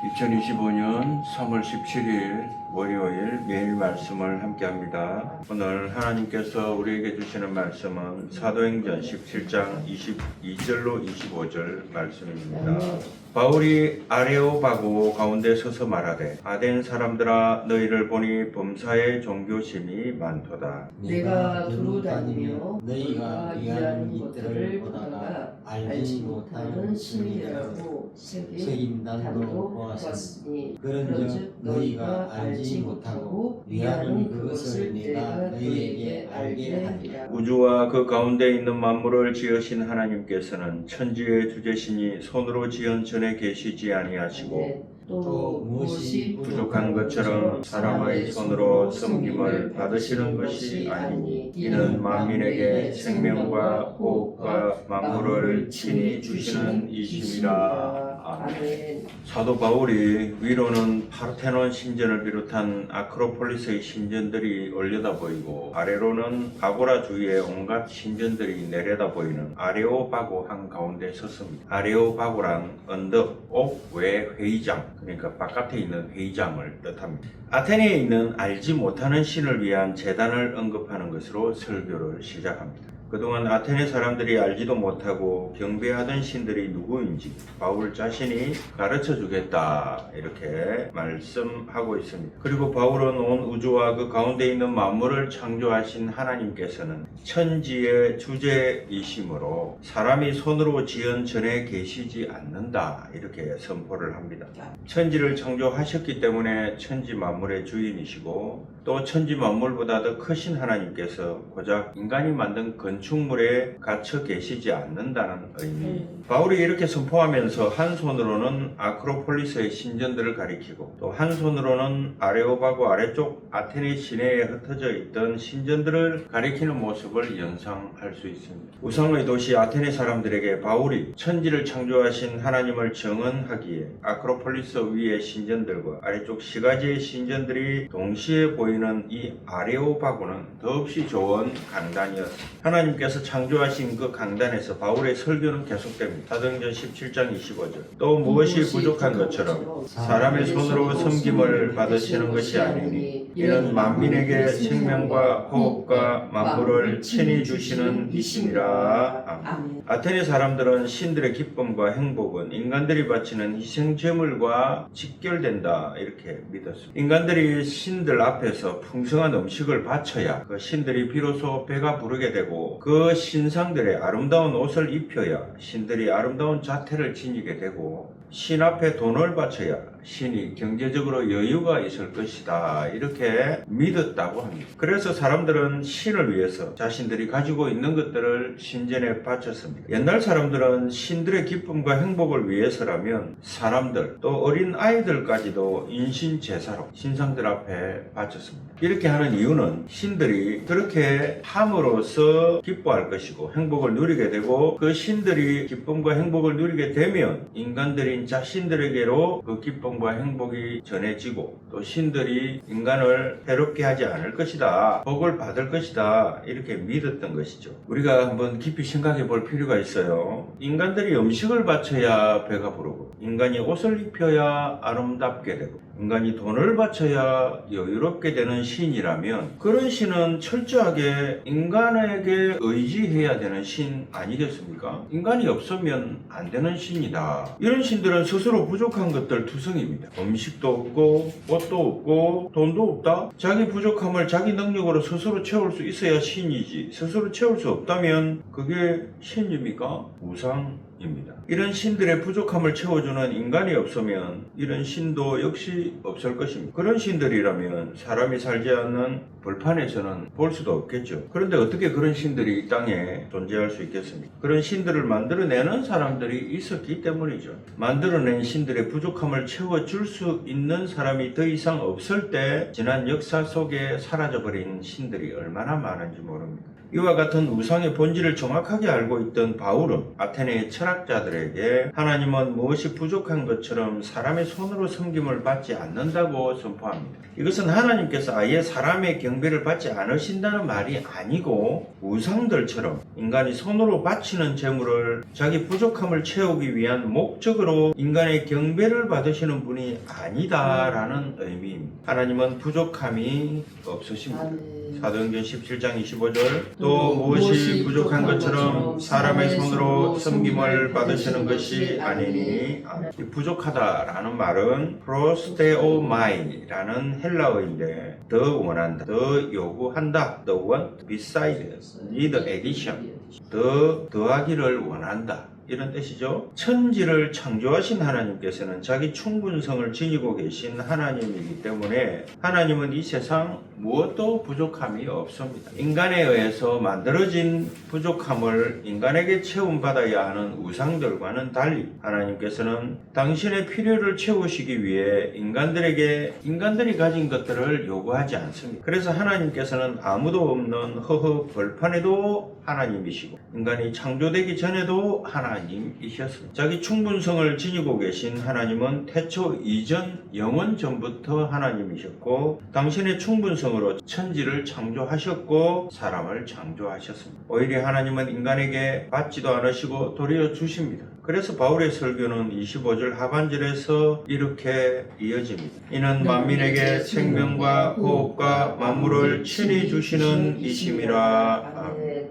2025년 3월 17일 월요일 매일 말씀을 함께 합니다. 오늘 하나님께서 우리에게 주시는 말씀은 사도행전 17장 22절로 25절 말씀입니다. 바울이 아레오바고 가운데 서서 말하되 아덴 사람들아 너희를 보니 범사에 종교심이 많도다. 내가 두루 다니며 너희가 위하는 이들을 보다가 알지 못하는 시민이라고 새김단도 보았으니 그런즉 너희가 알지 못하고 위하는 그것을 내가 너희에게 알게 하리라. 우주와 그 가운데 있는 만물을 지으신 하나님께서는 천지의 주제신이 손으로 지은 전에 계시지 아니하시고 또 무엇이 부족한 것처럼 사람의 손으로 섬김을 받으시는 것이 아니니 이는 만민에게 생명과 호흡과 만물을 친히 주시는 이심이라. 아멘. 사도 바울이 위로는 파르테논 신전을 비롯한 아크로폴리스의 신전들이 올려다 보이고 아래로는 아고라 주위의 온갖 신전들이 내려다 보이는 아레오바고 한 가운데 섰습니다. 아레오바고란 언덕, 옥 외 회의장, 그러니까 바깥에 있는 회의장을 뜻합니다. 아테네에 있는 알지 못하는 신을 위한 제단을 언급하는 것으로 설교를 시작합니다. 그동안 아테네 사람들이 알지도 못하고 경배하던 신들이 누구인지 바울 자신이 가르쳐 주겠다 이렇게 말씀하고 있습니다. 그리고 바울은 온 우주와 그 가운데 있는 만물을 창조하신 하나님께서는 천지의 주제이심으로 사람이 손으로 지은 전에 계시지 않는다 이렇게 선포를 합니다. 천지를 창조하셨기 때문에 천지 만물의 주인이시고 또 천지 만물보다 더 크신 하나님께서 고작 인간이 만든 건축물에 갇혀 계시지 않는다는 의미. 바울이 이렇게 선포하면서 한 손으로는 아크로폴리스의 신전들을 가리키고 또 한 손으로는 아레오바고 아래쪽 아테네 시내에 흩어져 있던 신전들을 가리키는 모습을 연상할 수 있습니다. 우상의 도시 아테네 사람들에게 바울이 천지를 창조하신 하나님을 정언하기에 아크로폴리스 위의 신전들과 아래쪽 10가지의 신전들이 동시에 보이는 이 아레오바고는 더없이 좋은 강단이었습니다. 하나님께서 창조하신 그 강단에서 바울의 설교는 계속됩니다. 사도행전 17장 25절. 또 무엇이 부족한 것처럼 사람의 손으로 섬김을 받으시는 것이 아니니 이는 만민에게 생명과 호흡과 만물을 친히 주시는 이심이라. 아멘. 아테네 사람들은 신들의 기쁨과 행복은 인간들이 바치는 희생제물과 직결된다 이렇게 믿었습니다. 인간들이 신들 앞에서 풍성한 음식을 바쳐야 그 신들이 비로소 배가 부르게 되고 그 신상들의 아름다운 옷을 입혀야 신들이 아름다운 자태를 지니게 되고 신 앞에 돈을 바쳐야 신이 경제적으로 여유가 있을 것이다 이렇게 믿었다고 합니다. 그래서 사람들은 신을 위해서 자신들이 가지고 있는 것들을 신전에 바쳤습니다. 옛날 사람들은 신들의 기쁨과 행복을 위해서라면 사람들 또 어린 아이들까지도 인신 제사로 신상들 앞에 바쳤습니다. 이렇게 하는 이유는 신들이 그렇게 함으로써 기뻐할 것이고 행복을 누리게 되고 그 신들이 기쁨과 행복을 누리게 되면 인간들인 자신들에게로 그 기쁨과 행복이 전해지고 또 신들이 인간을 해롭게 하지 않을 것이다, 복을 받을 것이다 이렇게 믿었던 것이죠. 우리가 한번 깊이 생각해 볼 필요가 있어요. 인간들이 음식을 바쳐야 배가 부르고 인간이 옷을 입혀야 아름답게 되고 인간이 돈을 바쳐야 여유롭게 되는 신이라면 그런 신은 철저하게 인간에게 의지해야 되는 신 아니겠습니까? 인간이 없으면 안 되는 신이다. 이런 신들은 스스로 부족한 것들 투성입니다. 음식도 없고 옷도 없고 돈도 없다? 자기 부족함을 자기 능력으로 스스로 채울 수 있어야 신이지 스스로 채울 수 없다면 그게 신입니까? 우상입니다. 이런 신들의 부족함을 채워주는 인간이 없으면 이런 신도 역시 없을 것입니다. 그런 신들이라면 사람이 살지 않는 벌판에서는 볼 수도 없겠죠. 그런데 어떻게 그런 신들이 이 땅에 존재할 수 있겠습니까? 그런 신들을 만들어내는 사람들이 있었기 때문이죠. 만들어낸 신들의 부족함을 채워줄 수 있는 사람이 더 이상 없을 때 지난 역사 속에 사라져버린 신들이 얼마나 많은지 모릅니다. 이와 같은 우상의 본질을 정확하게 알고 있던 바울은 아테네의 철학자들에게 하나님은 무엇이 부족한 것처럼 사람의 손으로 섬김을 받지 않는다고 선포합니다. 이것은 하나님께서 아예 사람의 경배를 받지 않으신다는 말이 아니고 우상들처럼 인간이 손으로 바치는 제물을 자기 부족함을 채우기 위한 목적으로 인간의 경배를 받으시는 분이 아니다라는 의미입니다. 하나님은 부족함이 없으십니다. 사도행전 17장 25절 또 무엇이 부족한 것처럼 사람의 손으로 섬김을 받으시는 것이 아니니 이 부족하다라는 말은 프로스테오마이라는 헬라어인데 더 원한다, 더 요구한다, the want, beside, need addition, 더하기를 원한다 이런 뜻이죠. 천지를 창조하신 하나님께서는 자기 충분성을 지니고 계신 하나님이기 때문에 하나님은 이 세상 무엇도 부족함이 없습니다. 인간에 의해서 만들어진 부족함을 인간에게 채움받아야 하는 우상들과는 달리 하나님께서는 당신의 필요를 채우시기 위해 인간들이 가진 것들을 요구하지 않습니다. 그래서 하나님께서는 아무도 없는 허허 벌판에도 하나님이시고 인간이 창조되기 전에도 하나님이셨습니다. 자기 충분성을 지니고 계신 하나님은 태초 이전 영원 전부터 하나님이셨고 당신의 충분성으로 천지를 창조하셨고 사람을 창조하셨습니다. 오히려 하나님은 인간에게 받지도 않으시고 도리어 주십니다. 그래서 바울의 설교는 25절 하반절에서 이렇게 이어집니다. 이는 만민에게 생명과 호흡과 만물을 친히 주시는 이심이라.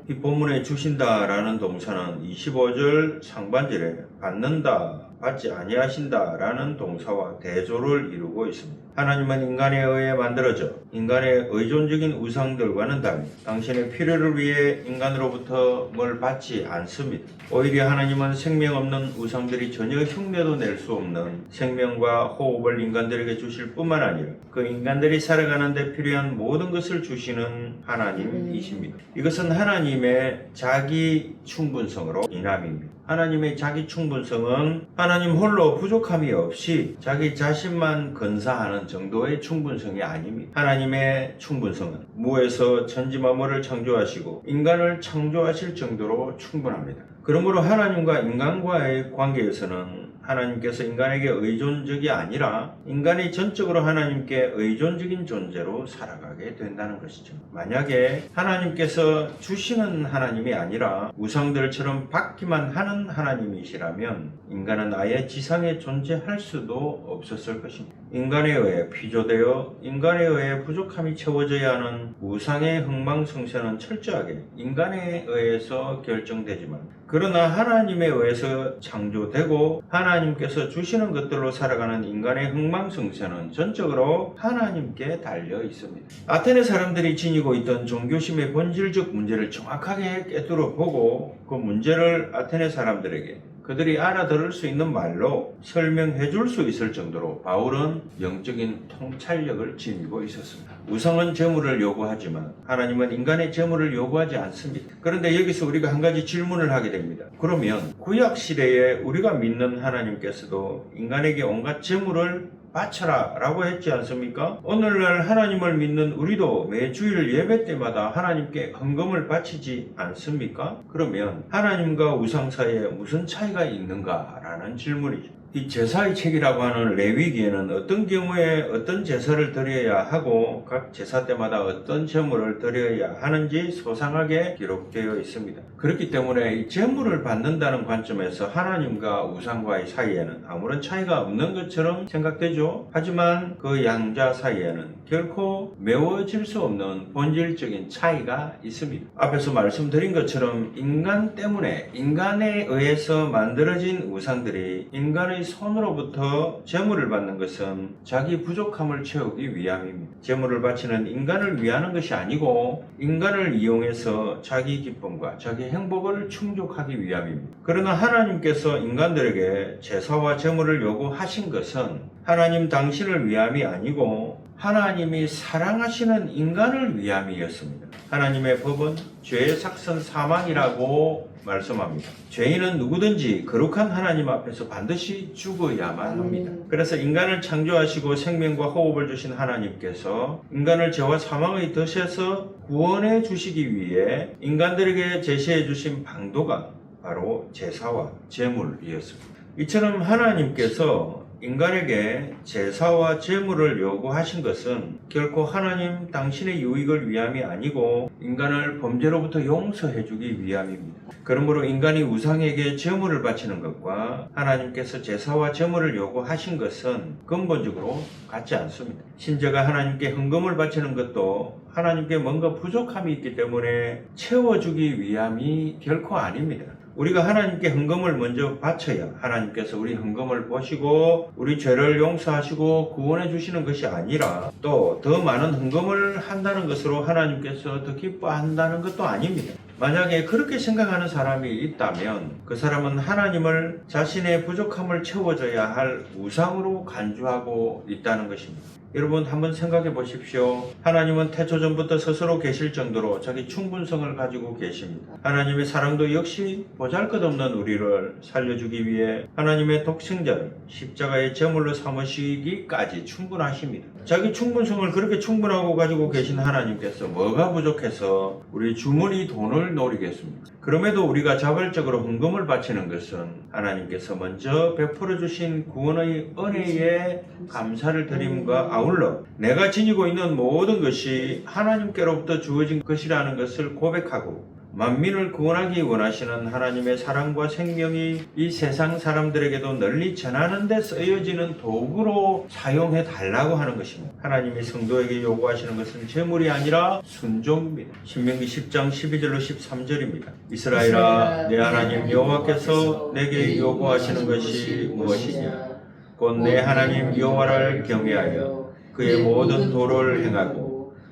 이 본문에 주신다라는 동사는 25절 상반절에 받는다, 받지 아니하신다라는 동사와 대조를 이루고 있습니다. 하나님은 인간에 의해 만들어져 인간의 의존적인 우상들과는 달리 당신의 필요를 위해 인간으로부터 뭘 받지 않습니다. 오히려 하나님은 생명 없는 우상들이 전혀 흉내도 낼 수 없는 생명과 호흡을 인간들에게 주실 뿐만 아니라 그 인간들이 살아가는 데 필요한 모든 것을 주시는 하나님이십니다. 이것은 하나님의 자기 충분성으로 인함입니다. 하나님의 자기 충분성은 하나님 홀로 부족함이 없이 자기 자신만 근사하는 정도의 충분성이 아닙니다. 하나님의 충분성은 무에서 천지 만물을 창조하시고 인간을 창조하실 정도로 충분합니다. 그러므로 하나님과 인간과의 관계에서는 하나님께서 인간에게 의존적이 아니라 인간이 전적으로 하나님께 의존적인 존재로 살아가게 된다는 것이죠. 만약에 하나님께서 주시는 하나님이 아니라 우상들처럼 받기만 하는 하나님이시라면 인간은 아예 지상에 존재할 수도 없었을 것입니다. 인간에 의해 피조되어 인간에 의해 부족함이 채워져야 하는 우상의 흥망성쇠는 철저하게 인간에 의해서 결정되지만 그러나 하나님에 의해서 창조되고 하나님께서 주시는 것들로 살아가는 인간의 흥망성쇠는 전적으로 하나님께 달려 있습니다. 아테네 사람들이 지니고 있던 종교심의 본질적 문제를 정확하게 꿰뚫어 보고 그 문제를 아테네 사람들에게 그들이 알아들을 수 있는 말로 설명해 줄 수 있을 정도로 바울은 영적인 통찰력을 지니고 있었습니다. 우상은 재물을 요구하지만 하나님은 인간의 재물을 요구하지 않습니다. 그런데 여기서 우리가 한 가지 질문을 하게 됩니다. 그러면 구약 시대에 우리가 믿는 하나님께서도 인간에게 온갖 재물을 바쳐라 라고 했지 않습니까? 오늘날 하나님을 믿는 우리도 매 주일 예배 때마다 하나님께 헌금을 바치지 않습니까? 그러면 하나님과 우상 사이에 무슨 차이가 있는가 라는 질문이죠. 이 제사의 책이라고 하는 레위기에는 어떤 경우에 어떤 제사를 드려야 하고 각 제사 때마다 어떤 제물을 드려야 하는지 소상하게 기록되어 있습니다. 그렇기 때문에 이 제물을 받는다는 관점에서 하나님과 우상과의 사이에는 아무런 차이가 없는 것처럼 생각되죠. 하지만 그 양자 사이에는 결코 메워질 수 없는 본질적인 차이가 있습니다. 앞에서 말씀드린 것처럼 인간 때문에 인간에 의해서 만들어진 우상들이 인간의 손으로부터 제물을 받는 것은 자기 부족함을 채우기 위함입니다. 제물을 바치는 인간을 위하는 것이 아니고 인간을 이용해서 자기 기쁨과 자기 행복을 충족하기 위함입니다. 그러나 하나님께서 인간들에게 제사와 제물을 요구하신 것은 하나님 당신을 위함이 아니고 하나님이 사랑하시는 인간을 위함이었습니다. 하나님의 법은 죄의 삭선 사망이라고 말씀합니다. 죄인은 누구든지 거룩한 하나님 앞에서 반드시 죽어야만 합니다. 그래서 인간을 창조하시고 생명과 호흡을 주신 하나님께서 인간을 죄와 사망의 덫에서 구원해 주시기 위해 인간들에게 제시해 주신 방도가 바로 제사와 제물이었습니다. 이처럼 하나님께서 인간에게 제사와 제물을 요구하신 것은 결코 하나님 당신의 유익을 위함이 아니고 인간을 범죄로부터 용서해 주기 위함입니다. 그러므로 인간이 우상에게 제물을 바치는 것과 하나님께서 제사와 제물을 요구하신 것은 근본적으로 같지 않습니다. 신자가 하나님께 헌금을 바치는 것도 하나님께 뭔가 부족함이 있기 때문에 채워주기 위함이 결코 아닙니다. 우리가 하나님께 헌금을 먼저 바쳐야 하나님께서 우리 헌금을 보시고 우리 죄를 용서하시고 구원해 주시는 것이 아니라 또 더 많은 헌금을 한다는 것으로 하나님께서 더 기뻐한다는 것도 아닙니다. 만약에 그렇게 생각하는 사람이 있다면 그 사람은 하나님을 자신의 부족함을 채워줘야 할 우상으로 간주하고 있다는 것입니다. 여러분 한번 생각해 보십시오. 하나님은 태초전부터 스스로 계실 정도로 자기 충분성을 가지고 계십니다. 하나님의 사랑도 역시 보잘것없는 우리를 살려주기 위해 하나님의 독생자를 십자가의 제물로 삼으시기까지 충분하십니다. 자기 충분성을 그렇게 충분하고 가지고 계신 하나님께서 뭐가 부족해서 우리 주머니 돈을 노리겠습니까? 그럼에도 우리가 자발적으로 헌금을 바치는 것은 하나님께서 먼저 베풀어 주신 구원의 은혜에 감사를 드림과 아울러 내가 지니고 있는 모든 것이 하나님께로부터 주어진 것이라는 것을 고백하고 만민을 구원하기 원하시는 하나님의 사랑과 생명이 이 세상 사람들에게도 널리 전하는 데 쓰여지는 도구로 사용해 달라고 하는 것입니다. 하나님이 성도에게 요구하시는 것은 제물이 아니라 순종입니다. 신명기 10장 12절로 13절입니다. 이스라엘아 내 하나님 여호와께서 내게 요구하시는 것이 무엇이냐? 곧 내 하나님 여호와를 경외하여 그의 모든 도를 행하고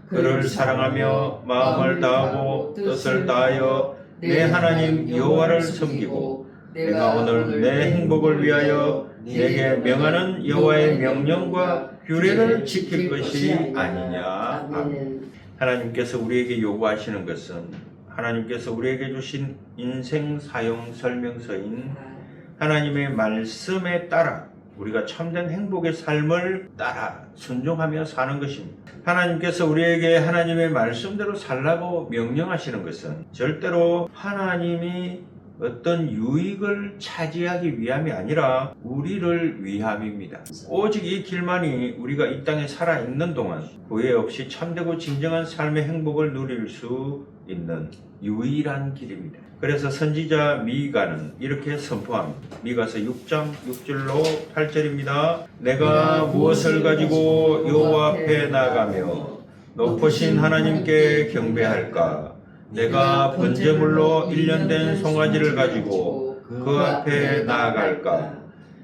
그를 사랑하며 마음을 다하고 뜻을 다하여 내 하나님 여호와를 섬기고 내가 오늘 내 행복을 위하여 내게 명하는 여호와의 명령과 규례를 지킬 것이 아니냐. 아멘. 하나님께서 우리에게 요구하시는 것은 하나님께서 우리에게 주신 인생 사용 설명서인 하나님의 말씀에 따라 우리가 참된 행복의 삶을 따라 순종하며 사는 것입니다. 하나님께서 우리에게 하나님의 말씀대로 살라고 명령하시는 것은 절대로 하나님이 어떤 유익을 차지하기 위함이 아니라 우리를 위함입니다. 오직 이 길만이 우리가 이 땅에 살아있는 동안 후회 없이 참되고 진정한 삶의 행복을 누릴 수 있는 유일한 길입니다. 그래서 선지자 미가는 이렇게 선포합니다. 미가서 6장 6절로 8절입니다. 내가 무엇을 가지고 여호와 앞에 나가며 높으신 하나님께 경배할까? 내가 번제물로 1년 된 송아지를 가지고 그 앞에 나아갈까?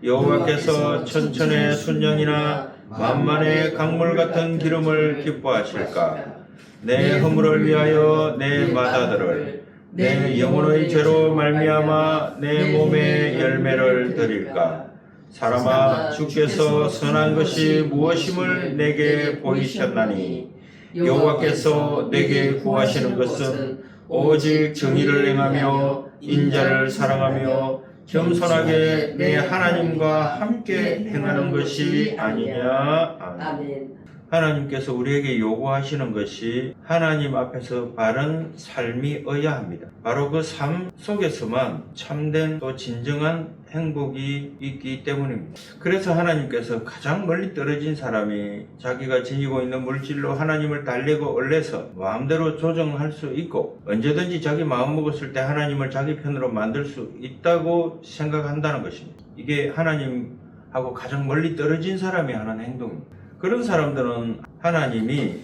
여호와께서 천천의 순양이나 만만의 강물 같은 기름을 기뻐하실까? 내 허물을 위하여 내 마다들을 내 영혼의 죄로 말미암아 내 몸의 열매를 드릴까? 사람아 주께서 선한 것이 무엇임을 내게 보이셨나니 여호와께서 내게 구하시는 것은 오직 정의를 행하며 인자를 사랑하며 겸손하게 내 하나님과 함께 행하는 것이 아니냐. 아멘. 하나님께서 우리에게 요구하시는 것이 하나님 앞에서 바른 삶이어야 합니다. 바로 그 삶 속에서만 참된 또 진정한 행복이 있기 때문입니다. 그래서 하나님께서 가장 멀리 떨어진 사람이 자기가 지니고 있는 물질로 하나님을 달래고 얼래서 마음대로 조정할 수 있고 언제든지 자기 마음 먹었을 때 하나님을 자기 편으로 만들 수 있다고 생각한다는 것입니다. 이게 하나님하고 가장 멀리 떨어진 사람이 하는 행동입니다. 그런 사람들은 하나님이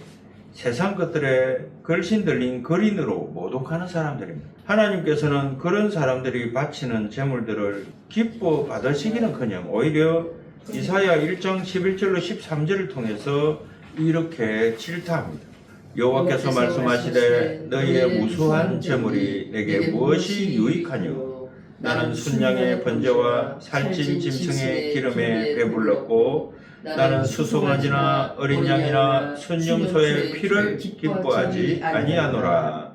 세상 것들에 걸신 들린 거린으로 모독하는 사람들입니다. 하나님께서는 그런 사람들이 바치는 제물들을 기뻐 받으시기는커녕 오히려 이사야 1장 11절로 13절을 통해서 이렇게 질타합니다. 여호와께서 말씀하시되 너희의 무수한 제물이 내게 무엇이 유익하뇨? 나는 순양의 번제와 살찐 짐승의 기름에 배불렀고 나는 수송아지나 어린 양이나 순염소의 피를 기뻐하지 아니하노라.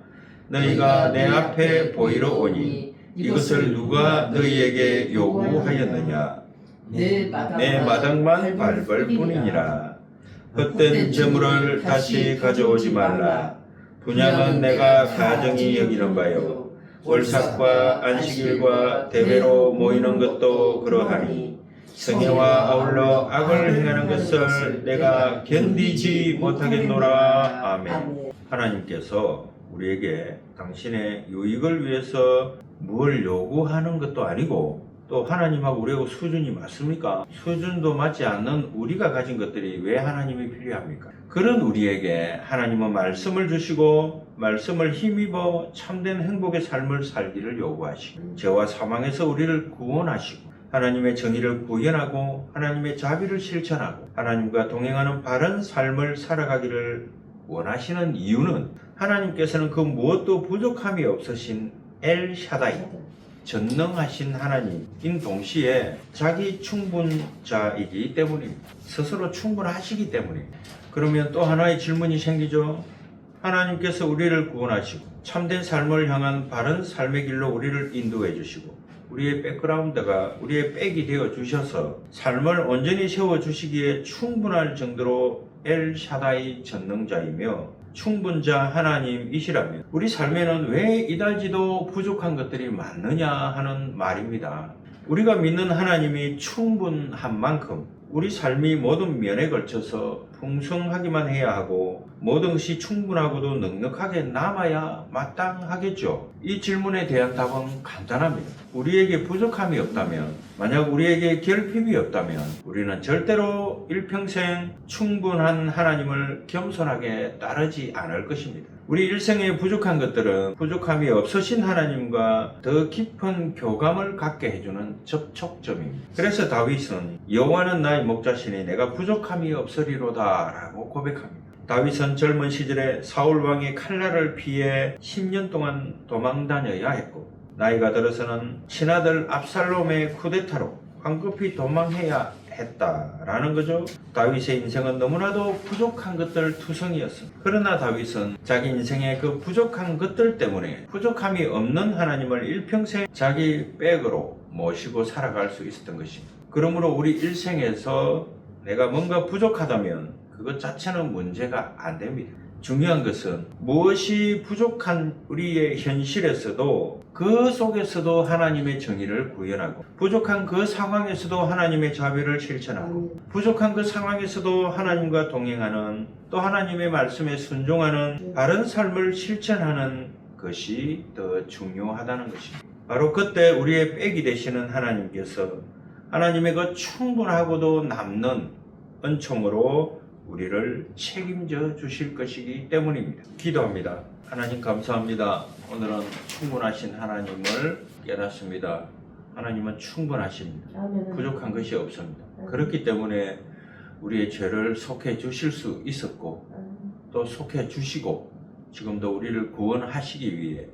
너희가 내 앞에 보이러 오니 이것을 누가 너희에게 요구하였느냐? 내 마당만 밟을 뿐이니라. 헛된 재물을 다시 가져오지 말라. 분양은 내가 가정이 여기는 바요. 월삭과 안식일과 대회로 모이는 것도 그러하니 성회와 아울러 악을 행하는 것을 내가 견디지 못하겠노라. 아멘. 하나님께서 우리에게 당신의 유익을 위해서 뭘 요구하는 것도 아니고, 또 하나님하고 우리하고 수준이 맞습니까? 수준도 맞지 않는 우리가 가진 것들이 왜 하나님이 필요합니까? 그런 우리에게 하나님은 말씀을 주시고 말씀을 힘입어 참된 행복의 삶을 살기를 요구하시고, 죄와 사망에서 우리를 구원하시고 하나님의 정의를 구현하고 하나님의 자비를 실천하고 하나님과 동행하는 바른 삶을 살아가기를 원하시는 이유는, 하나님께서는 그 무엇도 부족함이 없으신 엘샤다이, 전능하신 하나님인 동시에 자기 충분자이기 때문입니다. 스스로 충분하시기 때문입니다. 그러면 또 하나의 질문이 생기죠. 하나님께서 우리를 구원하시고 참된 삶을 향한 바른 삶의 길로 우리를 인도해 주시고 우리의 백그라운드가 우리의 백이 되어 주셔서 삶을 온전히 세워 주시기에 충분할 정도로 엘샤다이 전능자이며 충분자 하나님이시라면 우리 삶에는 왜 이달지도 부족한 것들이 많느냐 하는 말입니다. 우리가 믿는 하나님이 충분한 만큼 우리 삶이 모든 면에 걸쳐서 풍성하기만 해야 하고 모든 것이 충분하고도 넉넉하게 남아야 마땅하겠죠. 이 질문에 대한 답은 간단합니다. 우리에게 부족함이 없다면, 만약 우리에게 결핍이 없다면 우리는 절대로 일평생 충분한 하나님을 겸손하게 따르지 않을 것입니다. 우리 일생에 부족한 것들은 부족함이 없으신 하나님과 더 깊은 교감을 갖게 해주는 접촉점입니다. 그래서 다윗은 여호와는 나의 목자시니 내가 부족함이 없으리로다 라고 고백합니다. 다윗은 젊은 시절에 사울 왕의 칼날을 피해 10년 동안 도망 다녀야 했고, 나이가 들어서는 친아들 압살롬의 쿠데타로 황급히 도망해야 했다라는 거죠. 다윗의 인생은 너무나도 부족한 것들 투성이었습니다. 그러나 다윗은 자기 인생의 그 부족한 것들 때문에 부족함이 없는 하나님을 일평생 자기 백으로 모시고 살아갈 수 있었던 것입니다. 그러므로 우리 일생에서 내가 뭔가 부족하다면 그것 자체는 문제가 안 됩니다. 중요한 것은 무엇이 부족한 우리의 현실에서도 그 속에서도 하나님의 정의를 구현하고, 부족한 그 상황에서도 하나님의 자비를 실천하고, 부족한 그 상황에서도 하나님과 동행하는, 또 하나님의 말씀에 순종하는 바른 삶을 실천하는 것이 더 중요하다는 것입니다. 바로 그때 우리의 백이 되시는 하나님께서 하나님의 그 충분하고도 남는 은총으로 우리를 책임져 주실 것이기 때문입니다. 기도합니다. 하나님 감사합니다. 오늘은 충분하신 하나님을 깨닫습니다. 하나님은 충분하십니다. 부족한 것이 없습니다. 그렇기 때문에 우리의 죄를 속해 주실 수 있었고 또 속해 주시고 지금도 우리를 구원하시기 위해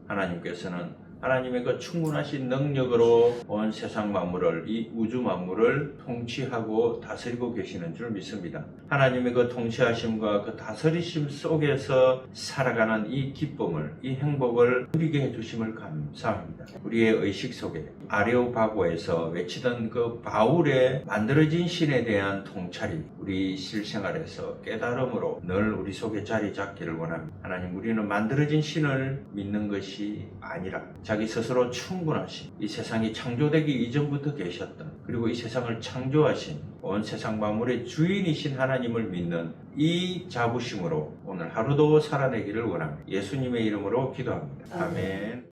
하나님께서는 하나님의 그 충분하신 능력으로 온 세상 만물을, 이 우주 만물을 통치하고 다스리고 계시는 줄 믿습니다. 하나님의 그 통치하심과 그 다스리심 속에서 살아가는 이 기쁨을, 이 행복을 누리게 해주심을 감사합니다. 우리의 의식 속에 아레오바고에서 외치던 그 바울의 만들어진 신에 대한 통찰이 우리 실생활에서 깨달음으로 늘 우리 속에 자리 잡기를 원합니다. 하나님, 우리는 만들어진 신을 믿는 것이 아니라 자기 스스로 충분하신, 이 세상이 창조되기 이전부터 계셨던, 그리고 이 세상을 창조하신 온 세상 만물의 주인이신 하나님을 믿는 이 자부심으로 오늘 하루도 살아내기를 원합니다. 예수님의 이름으로 기도합니다. 아멘.